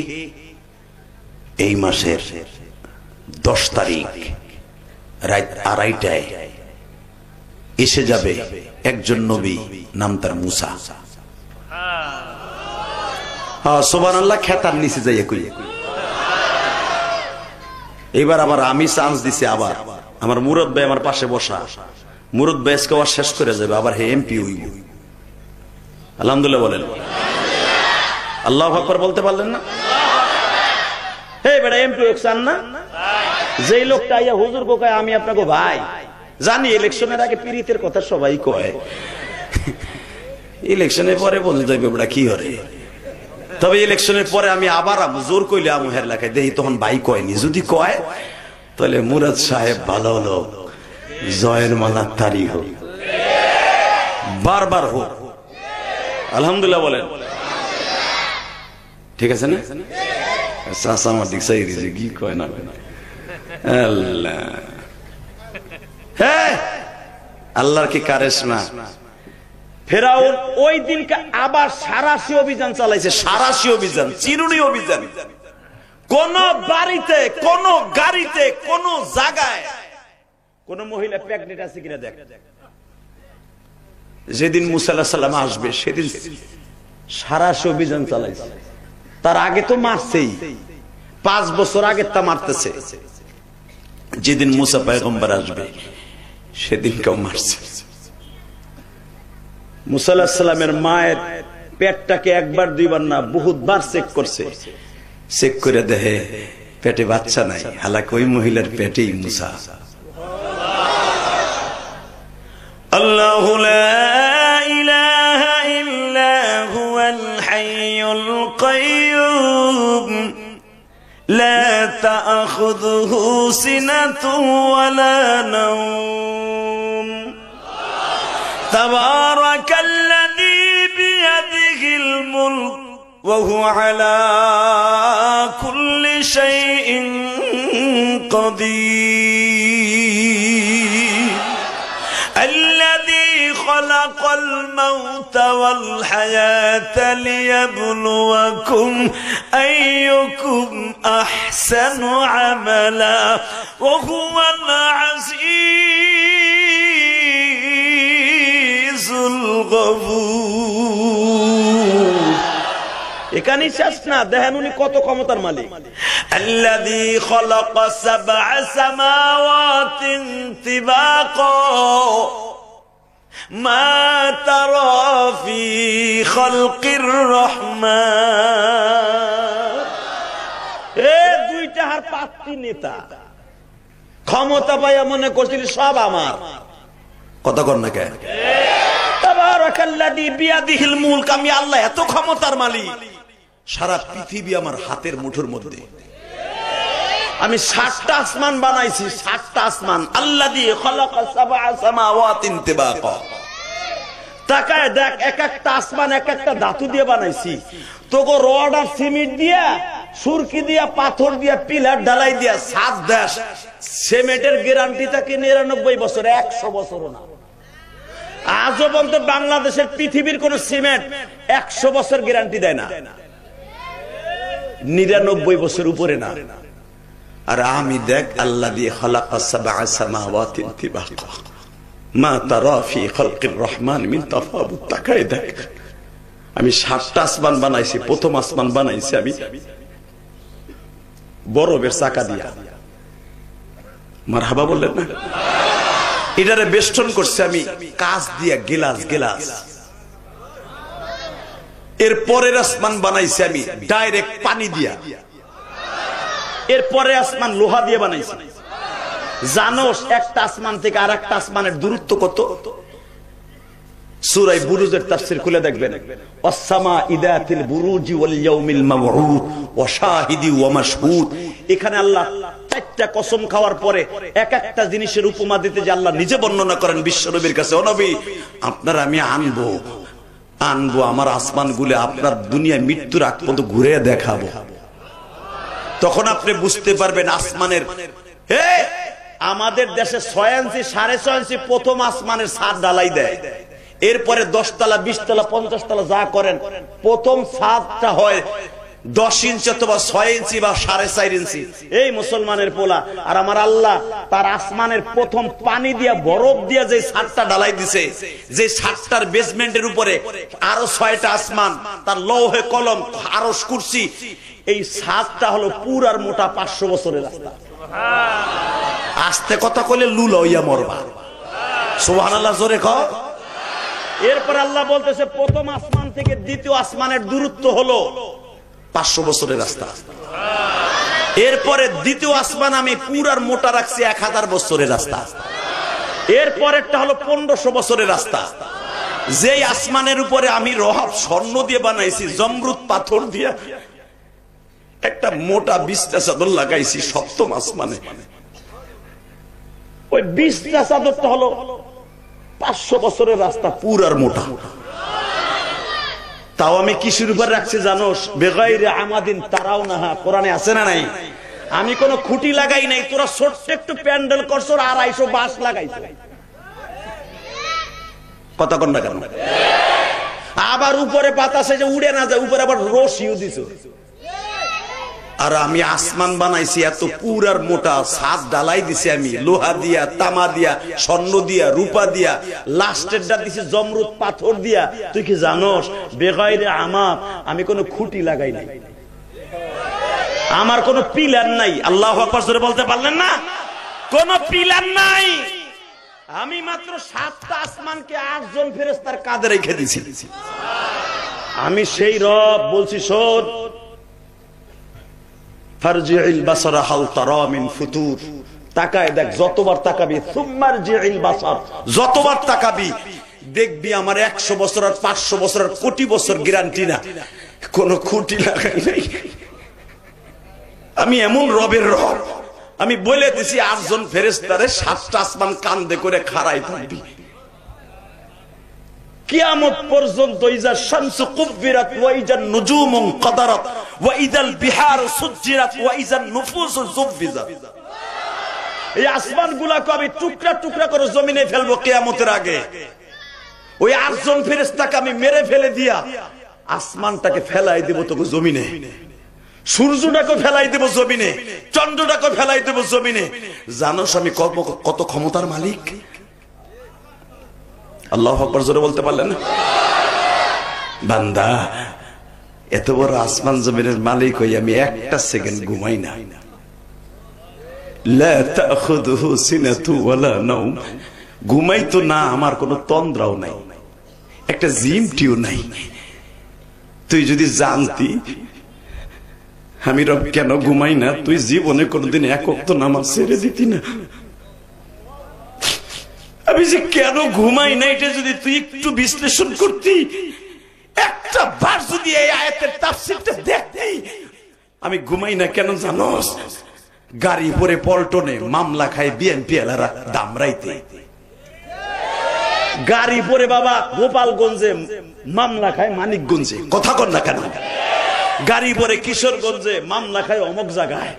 এই মাসের 10 তারিখ রাত 2:30টায় এসে যাবে একজন নবী, নাম তার মুসা। সুবহানাল্লাহ, খেতার নিচে যাইয়া কই। এবার আবার আমি চান্স দিছি, আবার আমার মুরদ ভাই আমার পাশে বসা, মুরদ ভাই আজকে আবার শেষ করে যাবে, আবার হে এমপি হইব। আলহামদুলিল্লাহ বলেন। আল্লাহু আকবার বলতে পারলেন না? হে বেটা, এমপি চান না? যেই লোকটা আইয়া হুজুর কো কয় আমি আপনাকে ভাই, জানি ইলেকশনের আগে পীড়িতের কথা সবাই কয়, ইলেকশনের পরে বলে যাইবে বেটা কি হরে। তবে ইলেকশনের পরে আমি আবার জোর কইলে আমু হের লেখায় দেখি, তখন ভাই কয়নি। যদি কয় তাহলে মুরাদ সাহেব ভালো হলো, জয়ের মালা তারি হোক, বারবার হোক। আলহামদুলিল্লাহ বলেন। ঠিক আছে না? চাষা আমার দিক চাই দিয়েছে, কি কয় না আল্লাহ। হ্যাঁ, আল্লাহর কি কারিশমা। ফেরাউন ওই দিনকে আবার সারাশি অভিযান চালাইছে, সারাশি অভিযান, চিরুনি অভিযান। কোন বাড়িতে, কোন গাড়িতে, কোন জায়গায় কোন মহিলা প্রেগনেন্ট আছে কিনা দেখ। যেদিন মুসা আলাইহিস সালাম আসবে সেদিন সারাশি অভিযান চালাইছে। তার আগে তো মারছেই, 5 বছর আগে তা মারতেছে। যেদিন মুসা পয়গম্বর আসবে সেদিন কেউ মারছে। মুসা আলাইহিস সালামের মায়ের পেটটাকে 1 বার 2 বার না বহুতবার চেক করছে। চেক করে দেখে পেটে বাচ্চা নাই, হালাক ওই মহিলার পেটেই মুসা। আল্লাহু লা ইলাহা ইল্লা হুয়াল হাইয়ুল কাইয়্যুম লা তা'খুযুহু সিনাতুন ওয়ালা নাওম তাবারাকাল্লাযী বিয়াদিহিল মুলক ওয়া হুয়া আলা কুল্লি শাইইন কাদির الذي خلق الموت والحياة ليبلوكم أيكم أحسن عملا وهو العزيز الغفور এখানে শেষ না, দেখেন উনি কত ক্ষমতার মালিক। الذي خلق 7 سماوات طباقا ما ترى في خلق الرحمن এ দুইটা হার পাঁচটি নেতা ক্ষমতা পাইয়া মনে করছিল সব আমার। কথা কর না কেন? তাবারাকাল্লাযী বিয়াদিহিল মুলক, আমি আল্লাহ এত ক্ষমতার মালিক, সারা পৃথিবী আমার হাতের মুঠোর মধ্যে। আমি 7টা আসমান বানাইছি, 7টা আসমান। আল্লাযী খালাকা 7 সামাওয়াতিন তিবাকা, তাকায় দেখ এক একটা আসমান এক একটা ধাতু দিয়ে বানাইছি। তোকে রড আর সিমেন্ট দিয়া, সুরকি দিয়া, পাথর দিয়া, পিলার ঢালাই দিয়া সাত দেশ সিমেন্টের গ্যারান্টি থাকে 99 বছর, 100 বছরও না। আজও পর্যন্ত বাংলাদেশের পৃথিবীর কোন সিমেন্ট 100 বছর গ্যারান্টি দেয় না, 99 বছর উপরে না। আর আমি দেখ আল্লাযী খালাকা 7 সামাওয়াতিন তিবাকা মা তারা ফি খালকির রহমান মিন তাফাউত। তাকায় দেখ আমি 7টা আসমান বানাইছি। প্রথম আসমান বানাইছি আমি বরফের চাকা দিয়া, মারহাবা বললেন না? এটারে বেষ্টন করছে আমি কাঁচ দিয়া, গিলাস গিলাস। এর পরের আসমান বানাইছি আমি ডাইরেক্ট পানি দিয়া। এরপরে আসমান লোহা দিয়ে বানাইছি। জানোস একটা আসমান থেকে আর একটা আসমানের দূরত্ব কত? সূরা বুরুজের তাফসীর খুলে দেখবেন, ওয়াস-সামা ইদাতিল বুরুজি ওয়াল ইয়াউমিল মাওউদ ওয়া শাহিদি ওয়া মাশহুদ। এখানে আল্লাহ 4টা কসম খাওয়ার পরে এক একটা জিনিসের উপমা দিতে যে আল্লাহ নিজে বর্ণনা করেন বিশ্বনবীর কাছে, ও নবী আপনার আমি আনবো আমার আসমানগুলো আপনার দুনিয়ায় মৃত্যুর আগ পর্যন্ত ঘুরে দেখাবো। তখন আপনি বুঝতে পারবেন আসমানের। আমাদের দেশে 6 ইঞ্চি 6.5 ইঞ্চি প্রথম আসমানের ছাদ ঢালাই দেয়, এরপরে 10 তলা 20 তলা 50 তলা যা করেন, প্রথম ছাদটা হয় 10 ইঞ্চি অথবা 6 ইঞ্চি বা 4.5 ইঞ্চি। এই মুসলমানের পোলা আর আমার আল্লাহ তার আসমানের প্রথম পানি দিয়া বরফ দিয়া যে ছাদটা ঢালাই দিছে, যে ছাদটার বেসমেন্টের উপরে আরো 6টা আসমান, তার লৌহে কলম, আরশ কুরসি, এই ছাদটা হলো পুরার মোটা 500 বছরের রাস্তা। আস্তে কথা কইলে লুলা হইয়া মরবা। সুবহানাল্লাহ, জোরে কও। এরপর আল্লাহ বলতেছে প্রথম আসমান থেকে দ্বিতীয় আসমানের দূরত্ব হলো 500 বছরের রাস্তা। এরপরে দ্বিতীয় আসমান আমি পুরার মোটা রাখছি 1000 বছরের রাস্তা। এরপরেরটা হলো 1500 বছরের রাস্তা। যেই আসমানের উপরে আমি রহব স্বর্ণ দিয়ে বানাইছি, জমরুদ পাথর দিয়ে একটা মোটা 20টা চাদর লাগাইছি সপ্তম আসমানে। ওই 20টা চাদরটা হলো 500 বছরের রাস্তা, পুরার মোটা। তাও আমি কিসের উপর রাখছি জানোস? বেগাইরে আমাদিন তারাউনাহা, কোরআনে আছে না নাই? আমি কোনো খুঁটি লাগাই নাই, তোরা ছোট্ট একটু প্যান্ডেল করছো আর 250 বাঁশ লাগাইছো। কথা কন না কেন? আবার উপরে বাতাসে যে উড়ে না যায়, উপরে আবার রশিও দিছো। আর আমি আসমান বানাইছি এত পুরার মোটা, ছাদ ঢালাই দিছি আমি লোহা দিয়া, তামা দিয়া, স্বর্ণ দিয়া, রূপা দিয়া, লাস্টেরটা দিছি জমরুদ পাথর দিয়া। তুই কি জানোস বেগাইরে আমাদ, আমি কোনো খুঁটি লাগাই নাই, আমার কোনো পিলার নাই। আল্লাহু আকবার জোরে বলতে পারলেন না? কোনো পিলার নাই। আমি মাত্র 7টা আসমানকে 8 জন ফেরেশতার কাঁধে রেখে দিছি। আমি সেই রব বলছি, শোন ফারজি'িল বাসারা হাল তারা মিন ফুতুর, তাকায় দেখ, যতবার তাকাবি, সুম্মারজি'িল বাসার, যতবার তাকাবি দেখবি আমার 100 বছর আর 500 বছর আর কোটি বছর গ্যারান্টি না, কোন খুঁটি লাগাই নাই। আমি এমন রবের রব, আমি বলে দিছি 8 জন ফেরেশতারে 7টা আসমান কান্দে করে খাড়াই থাকবি কিয়ামত পর্যন্ত। ইজা শামসু কুব্বিরাত ওয়া ইজান নুজুমু কাদারাত ওয়া ইজাল বিহার সুজ্জিরাত ওয়া ইজান নুফুসু যুফিজাত। এই আসমানগুলোকে আমি টুকরা টুকরা করে জমিনে ফেলবো কিয়ামতের আগে। ওই 8 জন ফেরেশতাকে আমি মেরে ফেলে দিয়া আসমানটাকে ফেলাই দেব তোকে জমিনে, সূর্যটাকে ফেলাই দেব জমিনে, চন্দ্রটাকে ফেলাই দেব জমিনে। জানোস আমি কত ক্ষমতার মালিক? আল্লাহু আকবার জোরে বলতে পারলেন না? বান্দা, এত বড় আসমান জমিনের মালিক হই আমি একটা সেকেন্ড ঘুমাই না। লা তাখুযুহু সিনাতু ওয়ালা নাওম, ঘুমাই তো না, আমার কোনো তন্দ্রাও নাই, একটা জিমটিও নাই। তুই যদি জানতি আমি রব কেন ঘুমাই না, তুই জীবনে কোনোদিন এক ওয়াক্ত নামাজ ছেড়ে দিতি না। আমি যে কেন ঘুমাই না এটা যদি তুই একটু বিশ্লেষণ করতি, একটা বার যদি এই আয়াতের তাফসীরটা দেখতি, আমি ঘুমাই না কেন জানোস? গাড়ি পরে পল্টনে মামলা খায় বিএনপি এলারা দামরাইতে, গাড়ি পরে বাবা গোপালগঞ্জে মামলা খায় মানিকগঞ্জে, কথা কন না কেন? গাড়ি পরে কিশোরগঞ্জে মামলা খায় অমুক জায়গায়।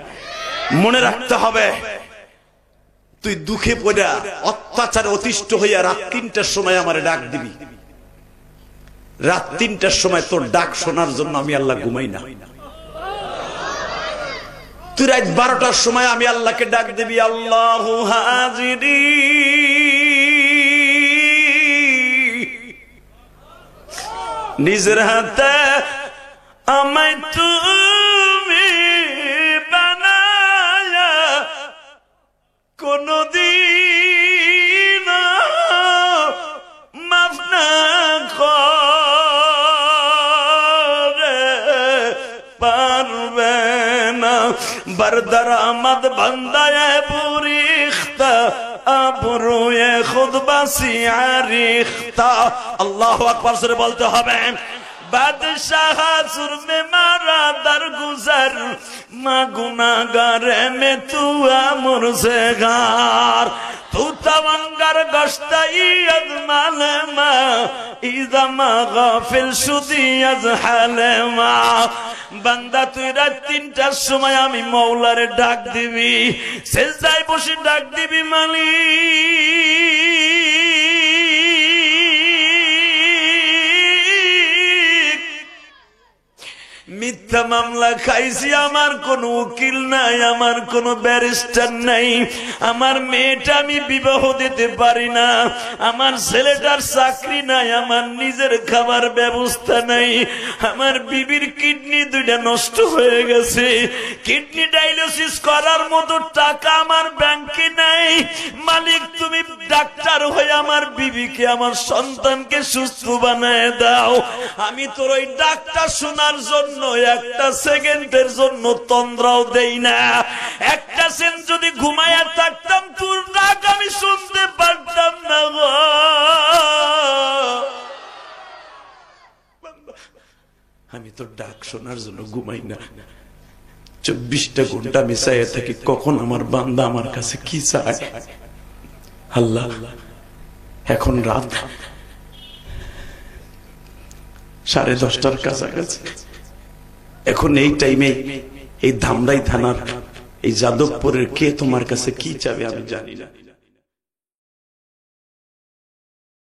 মনে রাখতে হবে, তুই দুঃখে পড়া অত্যাচারে অতিষ্ঠ হইয়া রাত 3টার সময় আমারে ডাক দিবি, রাত 3টার সময় তোর ডাক শোনার জন্য আমি আল্লাহ ঘুমাই না। তুই রাত 12টার সময় আমি আল্লাহকে ডাক দিবি, আল্লাহু হাজিরি, নিজের হাতে আমায় তুমি বানায়া কোনদিন মাফ না করে পারবে না। বরদর আমদ বান্দায়ে বুরিখতা আবরুয়ে খুদ বাসি আরিখতা। আল্লাহু আকবার জোরে বলতে হবে। বাদশাহ জুরমে মারা দর গুজর মা গুনাহগারে মে তু আমর से गार तू तवंगर गश्ताई अज मालमा इजा मा गाफिल शुदी अज हालमा। বান্দা তুই রাত 3টার সময় আমি মওলারে ডাক দিবি, সিজদায় বসে ডাক দিবি, মালিক মিথ্যা মামলা খাইছি, আমার কোন উকিল নাই, আমার কোন ব্যারিস্টার নাই, আমার মেয়েটা আমি বিবাহ দিতে পারি না, আমার ছেলেটার চাকরি নাই, আমার নিজের খাবার ব্যবস্থা নাই, আমার বিবির কিডনি 2টা নষ্ট হয়ে গেছে, কিডনি ডায়ালিসিস করার মতো টাকা আমার ব্যাংকে নাই। মালিক তুমি ডাক্তার হয়ে আমার বিবিকে, আমার সন্তানকে সুস্থ বানায় দাও। আমি তোর ওই ডাক্তার শোনার জন্য একটা সেকেন্ডের জন্য তন্দ্রাও দেই না। একটা সেকেন্ড যদি ঘুমায়া থাকতাম তোর ডাক আমি শুনতে পারতাম না গো। আমি তোর ডাক শোনার জন্য ঘুমাই না, 24টা ঘন্টা আমি চাইয়া থাকি কখন আমার বান্দা আমার কাছে কি চায়। আল্লাহ এখন রাত 10:30টার কাছাকাছি, এখন এই টাইমে এই ধামরাই থানার এই যাদবপুরের কে তোমার কাছে কি চাবে আমি জানি না।